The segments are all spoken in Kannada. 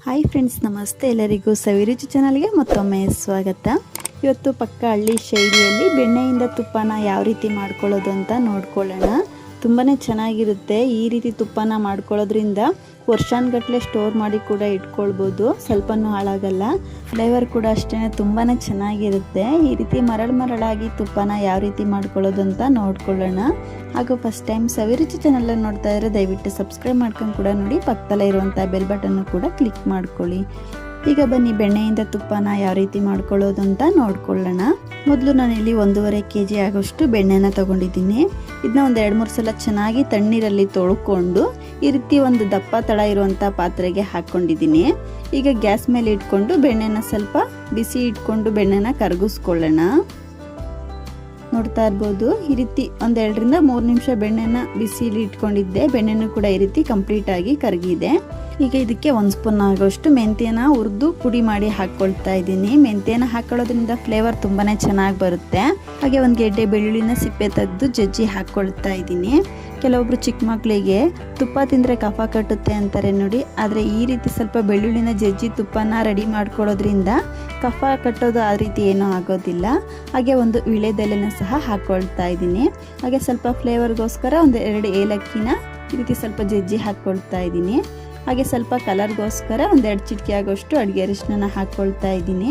ಹಾಯ್ ಫ್ರೆಂಡ್ಸ್, ನಮಸ್ತೆ. ಎಲ್ಲರಿಗೂ ಸವಿರುಚಿ ಚಾನಲ್ಗೆ ಮತ್ತೊಮ್ಮೆ ಸ್ವಾಗತ. ಇವತ್ತು ಪಕ್ಕ ಹಳ್ಳಿ ಶೈಲಿಯಲ್ಲಿ ಬೆಣ್ಣೆಯಿಂದ ತುಪ್ಪನ ಯಾವ ರೀತಿ ಮಾಡ್ಕೊಳ್ಳೋದು ಅಂತ ನೋಡ್ಕೊಳ್ಳೋಣ. ತುಂಬಾ ಚೆನ್ನಾಗಿರುತ್ತೆ. ಈ ರೀತಿ ತುಪ್ಪನ ಮಾಡ್ಕೊಳ್ಳೋದ್ರಿಂದ ವರ್ಷಾನುಗಟ್ಟಲೆ ಸ್ಟೋರ್ ಮಾಡಿ ಕೂಡ ಇಟ್ಕೊಳ್ಬೋದು, ಸ್ವಲ್ಪನೂ ಹಾಳಾಗಲ್ಲ. ಫ್ಲೇವರ್ ಕೂಡ ಅಷ್ಟೇ ತುಂಬಾ ಚೆನ್ನಾಗಿರುತ್ತೆ. ಈ ರೀತಿ ಮರಳಾಗಿ ತುಪ್ಪನ ಯಾವ ರೀತಿ ಮಾಡ್ಕೊಳ್ಳೋದು ಅಂತ ನೋಡ್ಕೊಳ್ಳೋಣ. ಹಾಗೂ ಫಸ್ಟ್ ಟೈಮ್ ಸವಿರುಚಿ ಚಾನಲ್ ನೋಡ್ತಾ ಇದ್ರೆ ದಯವಿಟ್ಟು ಸಬ್ಸ್ಕ್ರೈಬ್ ಮಾಡ್ಕೊಂಡು ಕೂಡ ನೋಡಿ. ಪಕ್ಕದಲ್ಲೇ ಇರುವಂಥ ಬೆಲ್ ಬಟನ್ನು ಕೂಡ ಕ್ಲಿಕ್ ಮಾಡ್ಕೊಳ್ಳಿ. ಈಗ ಬನ್ನಿ ಬೆಣ್ಣೆಯಿಂದ ತುಪ್ಪನ ಯಾವ ರೀತಿ ಮಾಡ್ಕೊಳ್ಳೋದು ಅಂತ ನೋಡ್ಕೊಳ್ಳೋಣ. ಮೊದಲು ನಾನಿಲ್ಲಿ 1.5 kg ಆಗೋಷ್ಟು ಬೆಣ್ಣೆನ ತೊಗೊಂಡಿದ್ದೀನಿ. ಇದನ್ನ ಒಂದು 2-3 ಸಲ ಚೆನ್ನಾಗಿ ತಣ್ಣೀರಲ್ಲಿ ತೊಳ್ಕೊಂಡು ಈ ರೀತಿ ಒಂದು ದಪ್ಪ ತಳ ಇರುವಂಥ ಪಾತ್ರೆಗೆ ಹಾಕ್ಕೊಂಡಿದ್ದೀನಿ. ಈಗ ಗ್ಯಾಸ್ ಮೇಲೆ ಇಟ್ಕೊಂಡು ಬೆಣ್ಣೆನ ಸ್ವಲ್ಪ ಬಿಸಿ ಇಟ್ಕೊಂಡು ಬೆಣ್ಣೆನ ಕರಗಿಸ್ಕೊಳ್ಳೋಣ. ನೋಡ್ತಾ ಇರ್ಬೋದು, ಈ ರೀತಿ ಒಂದು 2-3 ನಿಮಿಷ ಬೆಣ್ಣೆನ ಬಿಸಿಲಿ ಇಟ್ಕೊಂಡಿದ್ದೆ. ಬೆಣ್ಣೆನೂ ಕೂಡ ಈ ರೀತಿ ಕಂಪ್ಲೀಟ್ ಆಗಿ ಕರಗಿದೆ. ಈಗ ಇದಕ್ಕೆ 1 ಸ್ಪೂನ್ ಆಗೋಷ್ಟು ಮೆಂತ್ಯನ ಹುರಿದು ಪುಡಿ ಮಾಡಿ ಹಾಕ್ಕೊಳ್ತಾ ಇದ್ದೀನಿ. ಮೆಂತ್ಯನ ಹಾಕೊಳ್ಳೋದ್ರಿಂದ ಫ್ಲೇವರ್ ತುಂಬಾ ಚೆನ್ನಾಗಿ ಬರುತ್ತೆ. ಹಾಗೆ 1 ಗೆಡ್ಡೆ ಬೆಳ್ಳುಳ್ಳಿನ ಸಿಪ್ಪೆ ತೆಗೆದು ಜಜ್ಜಿ ಹಾಕ್ಕೊಳ್ತಾ ಇದ್ದೀನಿ. ಕೆಲವೊಬ್ರು ಚಿಕ್ಕ ಮಕ್ಕಳಿಗೆ ತುಪ್ಪ ತಿಂದರೆ ಕಫ ಕಟ್ಟುತ್ತೆ ಅಂತಾರೆ ನೋಡಿ, ಆದರೆ ಈ ರೀತಿ ಸ್ವಲ್ಪ ಬೆಳ್ಳುಳ್ಳಿನ ಜಜ್ಜಿ ತುಪ್ಪನ ರೆಡಿ ಮಾಡ್ಕೊಳ್ಳೋದ್ರಿಂದ ಕಫ ಕಟ್ಟೋದು ಆ ರೀತಿ ಏನೂ ಆಗೋದಿಲ್ಲ. ಹಾಗೆ 1 ವೀಳ್ಯದೆಲೆನ ಸಹ ಹಾಕ್ಕೊಳ್ತಾ ಇದ್ದೀನಿ. ಹಾಗೆ ಸ್ವಲ್ಪ ಫ್ಲೇವರ್ಗೋಸ್ಕರ 2 ಏಲಕ್ಕಿನ ಈ ರೀತಿ ಸ್ವಲ್ಪ ಜಜ್ಜಿ ಹಾಕ್ಕೊಳ್ತಾ ಇದ್ದೀನಿ. ಹಾಗೆ ಸ್ವಲ್ಪ ಕಲರ್ಗೋಸ್ಕರ 2 ಚಿಟಿಕೆ ಆಗೋಷ್ಟು ಅಡುಗೆ ಅರಿಶಿನ ಹಾಕ್ಕೊಳ್ತಾ ಇದ್ದೀನಿ.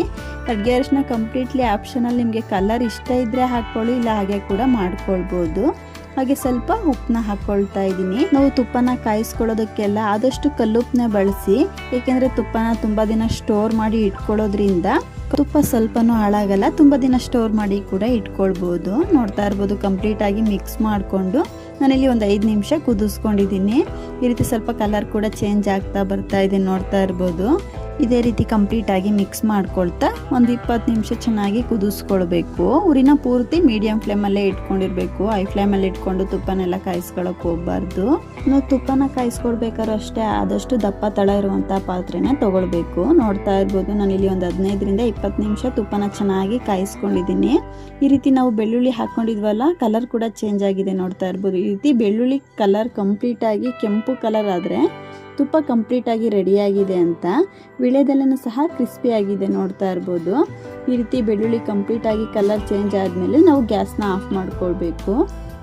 ಅಡುಗೆ ಅರಿಶಿನ ಕಂಪ್ಲೀಟ್ಲಿ ಆಪ್ಷನಲ್, ನಿಮಗೆ ಕಲರ್ ಇಷ್ಟ ಇದ್ದರೆ ಹಾಕ್ಕೊಳ್ಳಿ, ಇಲ್ಲ ಹಾಗೆ ಕೂಡ ಮಾಡ್ಕೊಳ್ಬೋದು. ಹಾಗೆ ಸ್ವಲ್ಪ ಉಪ್ಪನ್ನ ಹಾಕ್ಕೊಳ್ತಾ ಇದ್ದೀನಿ. ನಾವು ತುಪ್ಪನ ಕಾಯಿಸ್ಕೊಳ್ಳೋದಕ್ಕೆಲ್ಲ ಆದಷ್ಟು ಕಲ್ಲುಪ್ಪನ್ನ ಬಳಸಿ, ಏಕೆಂದರೆ ತುಪ್ಪನ ತುಂಬ ದಿನ ಸ್ಟೋರ್ ಮಾಡಿ ಇಟ್ಕೊಳ್ಳೋದ್ರಿಂದ ತುಪ್ಪ ಸ್ವಲ್ಪನೂ ಹಾಳಾಗಲ್ಲ. ತುಂಬ ದಿನ ಸ್ಟೋರ್ ಮಾಡಿ ಕೂಡ ಇಟ್ಕೊಳ್ಬೋದು. ನೋಡ್ತಾ ಇರ್ಬೋದು, ಕಂಪ್ಲೀಟಾಗಿ ಮಿಕ್ಸ್ ಮಾಡಿಕೊಂಡು ನಾನಿಲ್ಲಿ ಒಂದು 5 ನಿಮಿಷ ಕುದಿಸ್ಕೊಂಡಿದ್ದೀನಿ. ಈ ರೀತಿ ಸ್ವಲ್ಪ ಕಲರ್ ಕೂಡ ಚೇಂಜ್ ಆಗ್ತಾ ಬರ್ತಾ ಇದೆ, ನೋಡ್ತಾ ಇರ್ಬೋದು. ಇದೇ ರೀತಿ ಕಂಪ್ಲೀಟಾಗಿ ಮಿಕ್ಸ್ ಮಾಡ್ಕೊಳ್ತಾ ಒಂದು 20 ನಿಮಿಷ ಚೆನ್ನಾಗಿ ಕುದಿಸ್ಕೊಳ್ಬೇಕು. ಉರಿನ ಪೂರ್ತಿ ಮೀಡಿಯಂ ಫ್ಲೇಮಲ್ಲೇ ಇಟ್ಕೊಂಡಿರ್ಬೇಕು. ಹೈ ಫ್ಲೇಮಲ್ಲಿ ಇಟ್ಕೊಂಡು ತುಪ್ಪನೆಲ್ಲ ಕಾಯಿಸ್ಕೊಳ್ಳೋಕೆ ಹೋಗ್ಬಾರ್ದು. ನಾವು ತುಪ್ಪನ ಕಾಯಿಸ್ಕೊಳ್ಬೇಕಾದ್ರೂ ಅಷ್ಟೇ ಆದಷ್ಟು ದಪ್ಪ ತಳ ಇರುವಂಥ ಪಾತ್ರೆನ ತೊಗೊಳ್ಬೇಕು. ನೋಡ್ತಾ ಇರ್ಬೋದು, ನಾನಿಲ್ಲಿ ಒಂದು 15-20 ನಿಮಿಷ ತುಪ್ಪನ ಚೆನ್ನಾಗಿ ಕಾಯಿಸ್ಕೊಂಡಿದ್ದೀನಿ. ಈ ರೀತಿ ನಾವು ಬೆಳ್ಳುಳ್ಳಿ ಹಾಕ್ಕೊಂಡಿದ್ವಲ್ಲ, ಕಲರ್ ಕೂಡ ಚೇಂಜ್ ಆಗಿದೆ, ನೋಡ್ತಾ ಇರ್ಬೋದು. ಈ ರೀತಿ ಬೆಳ್ಳುಳ್ಳಿ ಕಲರ್ ಕಂಪ್ಲೀಟಾಗಿ ಕೆಂಪು ಕಲರ್ ಆದರೆ ತುಪ್ಪ ಕಂಪ್ಲೀಟಾಗಿ ರೆಡಿಯಾಗಿದೆ ಅಂತ. ವೀಳ್ಯದೆಲೆನೂ ಸಹ ಕ್ರಿಸ್ಪಿ ಆಗಿದೆ, ನೋಡ್ತಾ ಇರ್ಬೋದು. ಈ ರೀತಿ ಬೆಳ್ಳುಳ್ಳಿ ಕಂಪ್ಲೀಟಾಗಿ ಕಲರ್ ಚೇಂಜ್ ಆದಮೇಲೆ ನಾವು ಗ್ಯಾಸ್ನ ಆಫ್ ಮಾಡ್ಕೊಳ್ಬೇಕು.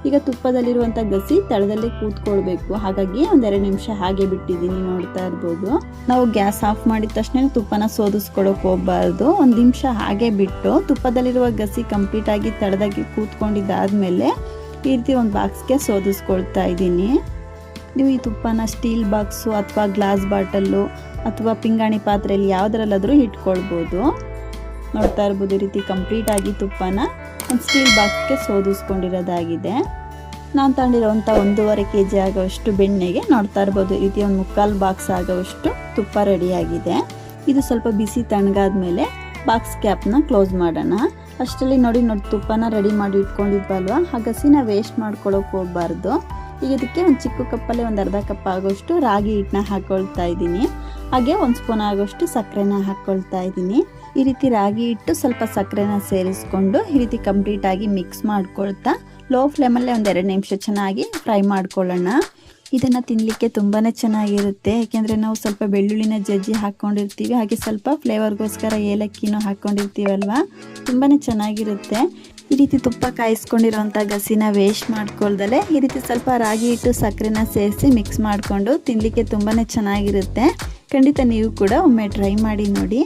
ಈಗ ತುಪ್ಪದಲ್ಲಿರುವಂಥ ಗಸಿ ತಳದಲ್ಲಿ ಕೂತ್ಕೊಳ್ಬೇಕು. ಹಾಗಾಗಿ 2 ನಿಮಿಷ ಹಾಗೆ ಬಿಟ್ಟಿದ್ದೀನಿ, ನೋಡ್ತಾ ಇರ್ಬೋದು. ನಾವು ಗ್ಯಾಸ್ ಆಫ್ ಮಾಡಿದ ತಕ್ಷಣ ತುಪ್ಪನ ಸೋದಿಸ್ಕೊಳ್ಳೋಕೆ ಹೋಗ್ಬಾರ್ದು. 1 ನಿಮಿಷ ಹಾಗೆ ಬಿಟ್ಟು ತುಪ್ಪದಲ್ಲಿರುವ ಗಸಿ ಕಂಪ್ಲೀಟಾಗಿ ತಳದಾಗಿ ಕೂತ್ಕೊಂಡಿದ್ದಾದಮೇಲೆ ಈ ರೀತಿ ಒಂದು ಬಾಕ್ಸ್ಗೆ ಸೋದಿಸ್ಕೊಳ್ತಾ ಇದ್ದೀನಿ. ನೀವು ಈ ತುಪ್ಪನ ಸ್ಟೀಲ್ ಬಾಕ್ಸು ಅಥವಾ ಗ್ಲಾಸ್ ಬಾಟಲ್ಲು ಅಥವಾ ಪಿಂಗಾಣಿ ಪಾತ್ರೆಯಲ್ಲಿ ಯಾವುದರಲ್ಲಾದರೂ ಇಟ್ಕೊಳ್ಬೋದು. ನೋಡ್ತಾ ಇರ್ಬೋದು, ಈ ರೀತಿ ಕಂಪ್ಲೀಟಾಗಿ ತುಪ್ಪನ ಒಂದು ಸ್ಟೀಲ್ ಬಾಕ್ಸ್ಗೆ ಸೋದಿಸ್ಕೊಂಡಿರೋದಾಗಿದೆ. ನಾನು ತಗೊಂಡಿರೋವಂಥ 1.5 kg ಆಗೋಷ್ಟು ಬೆಣ್ಣೆಗೆ ನೋಡ್ತಾ ಇರ್ಬೋದು, ಈ ರೀತಿ ಒಂದು 3/4 ಬಾಕ್ಸ್ ಆಗೋಷ್ಟು ತುಪ್ಪ ರೆಡಿಯಾಗಿದೆ. ಇದು ಸ್ವಲ್ಪ ಬಿಸಿ ತಣ್ಣಗಾದ್ಮೇಲೆ ಬಾಕ್ಸ್ ಕ್ಯಾಪ್ನ ಕ್ಲೋಸ್ ಮಾಡೋಣ. ಅಷ್ಟರಲ್ಲಿ ನೋಡಿ ತುಪ್ಪನ ರೆಡಿ ಮಾಡಿ ಇಟ್ಕೊಂಡಿದ್ವಲ್ವ, ಆ ಗಸಿನ ವೇಸ್ಟ್ ಮಾಡ್ಕೊಳ್ಳೋಕೆ ಹೋಗ್ಬಾರ್ದು. ಈಗ ಇದಕ್ಕೆ ಒಂದು ಚಿಕ್ಕ ಕಪ್ಪಲ್ಲಿ 1/2 ಕಪ್ ಆಗೋಷ್ಟು ರಾಗಿ ಹಿಟ್ಟನ್ನ ಹಾಕ್ಕೊಳ್ತಾ ಇದ್ದೀನಿ. ಹಾಗೆ 1 ಸ್ಪೂನ್ ಆಗೋಷ್ಟು ಸಕ್ಕರೆನ ಹಾಕ್ಕೊಳ್ತಾ ಇದ್ದೀನಿ. ಈ ರೀತಿ ರಾಗಿ ಹಿಟ್ಟು ಸ್ವಲ್ಪ ಸಕ್ಕರೆನ ಸೇರಿಸ್ಕೊಂಡು ಈ ರೀತಿ ಕಂಪ್ಲೀಟಾಗಿ ಮಿಕ್ಸ್ ಮಾಡ್ಕೊಳ್ತಾ ಲೋ ಫ್ಲೇಮಲ್ಲೇ 2 ನಿಮಿಷ ಚೆನ್ನಾಗಿ ಫ್ರೈ ಮಾಡ್ಕೊಳ್ಳೋಣ. ಇದನ್ನು ತಿನ್ನಲಿಕ್ಕೆ ತುಂಬಾ ಚೆನ್ನಾಗಿರುತ್ತೆ, ಏಕೆಂದರೆ ನಾವು ಸ್ವಲ್ಪ ಬೆಳ್ಳುಳ್ಳಿನ ಜಜ್ಜಿ ಹಾಕ್ಕೊಂಡಿರ್ತೀವಿ. ಹಾಗೆ ಸ್ವಲ್ಪ ಫ್ಲೇವರ್ಗೋಸ್ಕರ ಏಲಕ್ಕಿನೂ ಹಾಕ್ಕೊಂಡಿರ್ತೀವಲ್ವ, ತುಂಬಾ ಚೆನ್ನಾಗಿರುತ್ತೆ. ಈ ರೀತಿ ತುಪ್ಪ ಕಾಯಿಸ್ಕೊಂಡಿರೋಂಥ ಗಸಿನ ವೇಸ್ಟ್ ಮಾಡ್ಕೊಳ್ದಲೆ ಈ ರೀತಿ ಸ್ವಲ್ಪ ರಾಗಿ ಹಿಟ್ಟು ಸಕ್ಕರೆನ ಸೇರಿಸಿ ಮಿಕ್ಸ್ ಮಾಡಿಕೊಂಡು ತಿನ್ನಲಿಕ್ಕೆ ತುಂಬಾ ಚೆನ್ನಾಗಿರುತ್ತೆ. ಖಂಡಿತ ನೀವು ಕೂಡ ಒಮ್ಮೆ ಟ್ರೈ ಮಾಡಿ ನೋಡಿ.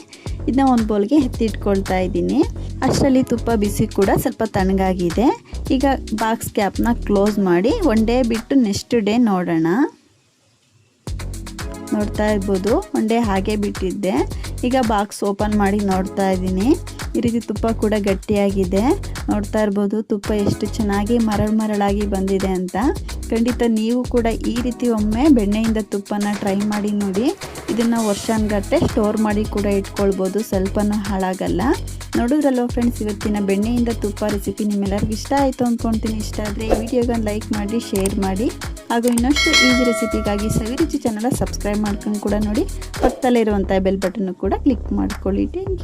ಇದನ್ನ ಒಂದು ಬೌಲ್ಗೆ ಎತ್ತಿಟ್ಕೊಳ್ತಾ ಇದ್ದೀನಿ. ಅಷ್ಟರಲ್ಲಿ ತುಪ್ಪ ಬಿಸಿ ಕೂಡ ಸ್ವಲ್ಪ ತಣ್ಣಗಾಗಿದೆ. ಈಗ ಬಾಕ್ಸ್ ಕ್ಯಾಪ್ನ ಕ್ಲೋಸ್ ಮಾಡಿ 1 ಡೇ ಬಿಟ್ಟು ನೆಕ್ಸ್ಟ್ ಡೇ ನೋಡೋಣ. ನೋಡ್ತಾ ಇರ್ಬೋದು, 1 ಡೇ ಹಾಗೆ ಬಿಟ್ಟಿದ್ದೆ. ಈಗ ಬಾಕ್ಸ್ ಓಪನ್ ಮಾಡಿ ನೋಡ್ತಾ ಇದ್ದೀನಿ. ಈ ರೀತಿ ತುಪ್ಪ ಕೂಡ ಗಟ್ಟಿಯಾಗಿದೆ, ನೋಡ್ತಾ ಇರ್ಬೋದು. ತುಪ್ಪ ಎಷ್ಟು ಚೆನ್ನಾಗಿ ಮರಳಾಗಿ ಬಂದಿದೆ ಅಂತ. ಖಂಡಿತ ನೀವು ಕೂಡ ಈ ರೀತಿ ಒಮ್ಮೆ ಬೆಣ್ಣೆಯಿಂದ ತುಪ್ಪನ ಟ್ರೈ ಮಾಡಿ ನೋಡಿ. ಇದನ್ನು ವರ್ಷಾನುಗಟ್ಟಲೆ ಸ್ಟೋರ್ ಮಾಡಿ ಕೂಡ ಇಟ್ಕೊಳ್ಬೋದು, ಸ್ವಲ್ಪನೂ ಹಾಳಾಗಲ್ಲ. ನೋಡಿದ್ರಲ್ವ ಫ್ರೆಂಡ್ಸ್, ಇವತ್ತಿನ ಬೆಣ್ಣೆಯಿಂದ ತುಪ್ಪ ರೆಸಿಪಿ ನಿಮ್ಮೆಲ್ಲರಿಗೂ ಇಷ್ಟ ಆಯಿತು ಅಂದ್ಕೊಳ್ತೀನಿ. ಇಷ್ಟ ಆದರೆ ಈ ವಿಡಿಯೋಗೆ ಲೈಕ್ ಮಾಡಿ, ಶೇರ್ ಮಾಡಿ. ಹಾಗೂ ಇನ್ನಷ್ಟು ಈಸಿ ರೆಸಿಪಿಗಾಗಿ ಸವಿರುಚಿ ಚಾನಲ್ ಸಬ್ಸ್ಕ್ರೈಬ್ ಮಾಡ್ಕೊಂಡು ಕೂಡ ನೋಡಿ. ಪಕ್ಕದಲ್ಲೇ ಇರುವಂಥ ಬೆಲ್ ಬಟನ್ನು ಕೂಡ ಕ್ಲಿಕ್ ಮಾಡ್ಕೊಳ್ಳಿ.